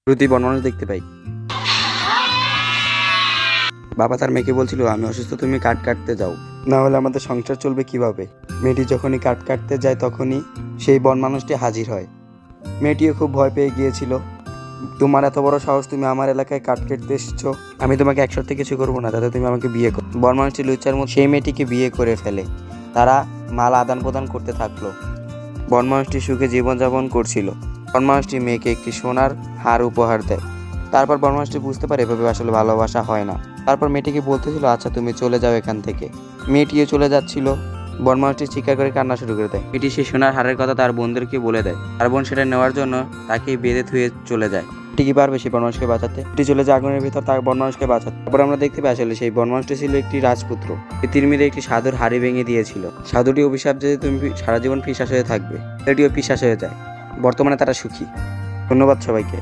প্রতি বনমানুষ দেখতে পাই। বাবা তার মেয়েকে বলছিল, আমি অসুস্থ, তুমি কাঠ কাটতে যাও, না হলে আমাদের সংসার চলবে কিভাবে। মেয়েটি যখনই কাঠ কাটতে যায় তখনই সেই বন মানুষটি হাজির হয়। মেয়েটিও খুব ভয় পেয়ে গিয়েছিল। তোমার এত বড় সাহস, তুমি আমার এলাকায় কাঠ কাটতে এসেছো, আমি তোমাকে এক শর্তে কিছু করবো না, তাতে তুমি আমাকে বিয়ে করো। বন মানুষটি লুচ্চার মতো সেই মেয়েটিকে বিয়ে করে ফেলে। তারা মাল আদান প্রদান করতে থাকলো। বন মানুষটি সুখে জীবনযাপন করছিল। বন মানুষটি মেয়েকে একটি সোনার হার উপহার দেয়। তারপর বন মানুষটি বুঝতে পারে এভাবে আসলে ভালোবাসা হয় না। তারপর মেয়েটিকে বলতেছিল, আচ্ছা তুমি চলে যাও এখান থেকে। মেয়েটিও চলে যাচ্ছিল। বন মানুষটি চিৎকার করে কান্না শুরু করে দেয়। মেয়েটি সেই সোনার হারের কথা তার বোনদেরকে বলে দেয়। আর বোন সেটা নেওয়ার জন্য তাকে বেঁধে থুয়ে চলে যায়। এটি কি পারবে সেই বন মানুষকে বাঁচাতে? এটি চলে যায় আগুনের ভিতর তার বন মানুষকে বাঁচাতে। তারপর আমরা দেখতে পাই আসলে সেই বন মানুষটি ছিল একটি রাজপুত্র। তিরমিরে একটি সাধুর হাড়ি ভেঙে দিয়েছিল। সাধুটি অভিশাপ যে তুমি সারা জীবন পিশাচ হয়ে থাকবে। এটিও পিশাচ হয়ে যায়। বর্তমানে তারা সুখী। ধন্যবাদ সবাইকে।